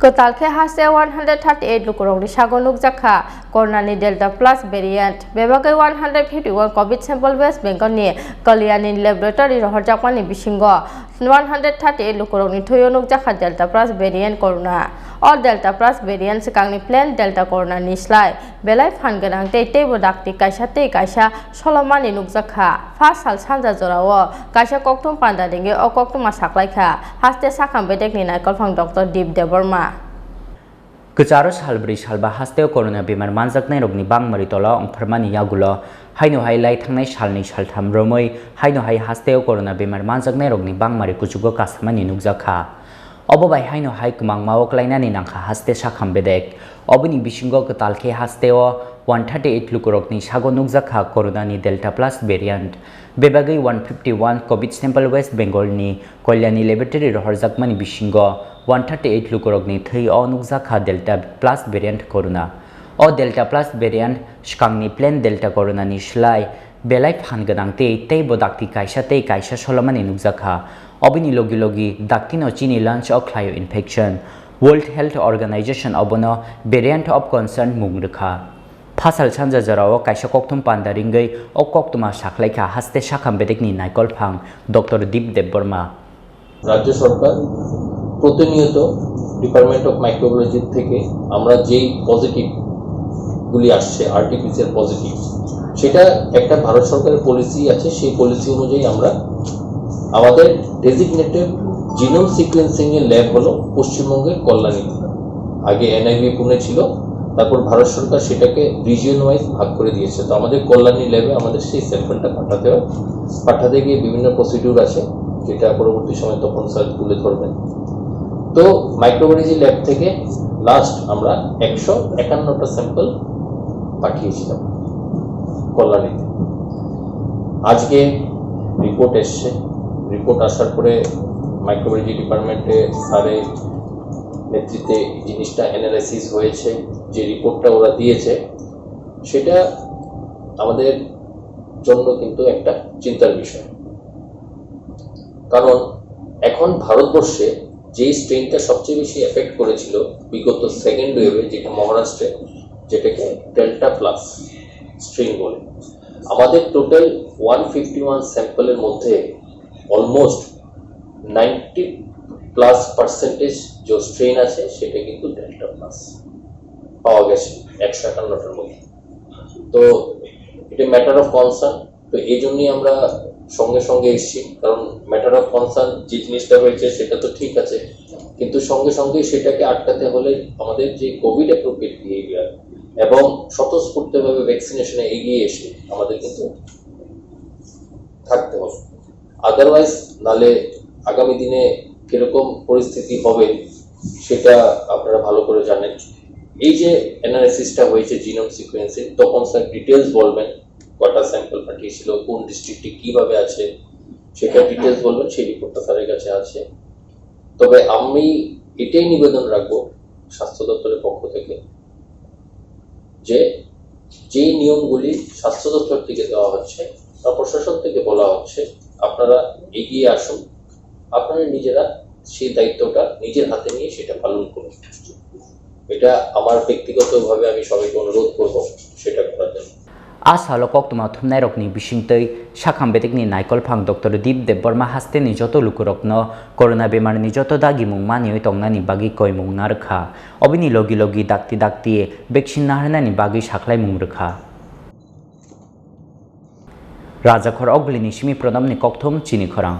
Kwtal Khe Hasteo 138 Lukurokni Sago Nukjakha Corona ni Delta Plus variant. Bebagai 151 COVID sample West Bengal ni Kalyani laboratory rohorjakmani bisingo 138 Lukurokni Thoyo Nukjakha Delta Plus variant Corona. All Delta Plus variants kangni plan Delta Corona ni slai belai phanganang tei bodakti kaisa solomani nukjakha first sal sanja jorao kaisa koktum panda dinge o koktum saklaikha haste sakam bedek ni naikol phang Dr. Deep Deborma Kecharo salbri salba Hasteo Corona bemar manjaknai rokni bangmari tola ongpharmani yagulo haino hailai thangnai salni saltham romoi haino hai Hasteo Corona bemar manjaknai rokni bangmari kuchugo kasamani nukjakha obobai haino hai kumangmao klainani nangkha haste sakham bedek oboni bisingo Kwtal Khe Hasteo 138 Lukurokni Sago Nukjakha Corona ni Delta Plus variant bebagai 151 COVID sample West Bengal ni Kalyani laboratory rohorjakmani bisingo 138 Lukurokni Thoyo Nukjakha Delta Plus variant Corona. O Delta Plus variant skangni plan Delta Corona ni slai belai phanganang tei bodakti kaisa solomani nukjakha obini logi daktino Chini lunch o khlaio infection World Health Organization obono variant of concern mungrekha Phasal sanja jarao kaisa koktum pandaringai o koktuma saklaikha haste sakham bedekni naikol phang Dr. Deep Deborma রাজ্য সরকার প্রতিনিয়ত department of microbiology থেকে আমরা যেই positive গুলি আসছে RTPCR positive সেটা একটা ভারত সরকারের পলিসি আছে সেই পলিসি অনুযায়ী আমরা আমাদের ডেজিগনেটেড জিনোম সিকোয়েন্সিং এর ল্যাব হলো পশ্চিমবঙ্গের কল্যাণীতে আগে এনআইভি পুনে ছিল তারপর ভারত সরকার সেটাকে রিজিয়ন ওয়াইজ ভাগ করে দিয়েছে তো আমাদের কল্যাণী ল্যাবে আমাদের সেই স্যাম্পলটা পাঠাতে গিয়ে বিভিন্ন প্রসিডিউর আছে যেটা পরবর্তী সময় তখন স্যার তুলে ধরবেন তো মাইক্রোবায়োলজি ল্যাব থেকে লাস্ট আমরা 151টা স্যাম্পল পাঠিয়েছিলাম কল্যাণীতে আজকে রিপোর্ট এসছে রিপোর্ট আসার পরে মাইক্রোবায়োলজি ডিপার্টমেন্টে স্যারের নেতৃত্বে জিনিসটা অ্যানালাইসিস হয়েছে যে রিপোর্টটা ওরা দিয়েছে সেটা আমাদের জন্য কিন্তু একটা চিন্তার বিষয় কারণ এখন ভারতবর্ষে যে স্ট্রেনটা সবচেয়ে বেশি এফেক্ট করেছিল বিগত সেকেন্ড ওয়েভে যেটা মহারাষ্ট্রে যেটাকে ডেল্টা প্লাস স্ট্রেন বলে আমাদের টোটাল 151 স্যাম্পলের মধ্যে অলমোস্ট 90+% যে স্ট্রেন আছে সেটা কিন্তু ডেল্টা প্লাস পাওয়া গেছে 151টার মধ্যে তো এটা ম্যাটার অফ কনসার্ন তো এই জন্যই আমরা সঙ্গে এসেছি কারণ ম্যাটার অফ কনসার্ন যে জিনিসটা হয়েছে সেটা তো ঠিক আছে কিন্তু সঙ্গে সেটাকে আটকাতে হলে আমাদের যে কোভিড অ্যাপ্রোপ্রিয়েট বিহেভিয়ার এবং স্বতঃস্ফূর্তভাবে ভ্যাকসিনেশনে এগিয়ে এসে আমাদের কিন্তু থাকতে হবে আদারওয়াইজ নালে আগামী দিনে কিরকম পরিস্থিতি হবে সেটা আপনারা ভালো করে জানেন এই যে অ্যানালাইসিসটা হয়েছে জিনোম সিকোয়েন্সিং তখন স্যার ডিটেলস বলবেন কটা স্যাম্পল পাঠিয়েছিল কোন ডিস্ট্রিক্টে কিভাবে আছে সেটা ডিটেলস বলবেন সেই রিপোর্টটা স্যারের কাছে আছে তবে আমি এটাই নিবেদন রাখবো স্বাস্থ্য দপ্তরের পক্ষ থেকে যে যেই নিয়মগুলি স্বাস্থ্য দপ্তর থেকে দেওয়া হচ্ছে বা প্রশাসন থেকে বলা হচ্ছে আপনারা এগিয়ে আসুন আপনারা নিজেরা সেই দায়িত্বটা নিজের হাতে নিয়ে সেটা পালন করুন এটা আমার ব্যক্তিগতভাবে আমি সবাইকে অনুরোধ করব সেটা করার জন্য Asalo koktuma thumnai rokni bisingtei sakham bedekni naikol phang Dr. Deep Deborma haste ni joto lukurokno corona bemar ni joto dagi mungmani tongnani bagi koimung narkha obini logi dakti vaccine nahrnani bagi saklai mungrekha Raja Khor oglini simi pronamni kokthum Chini Khorang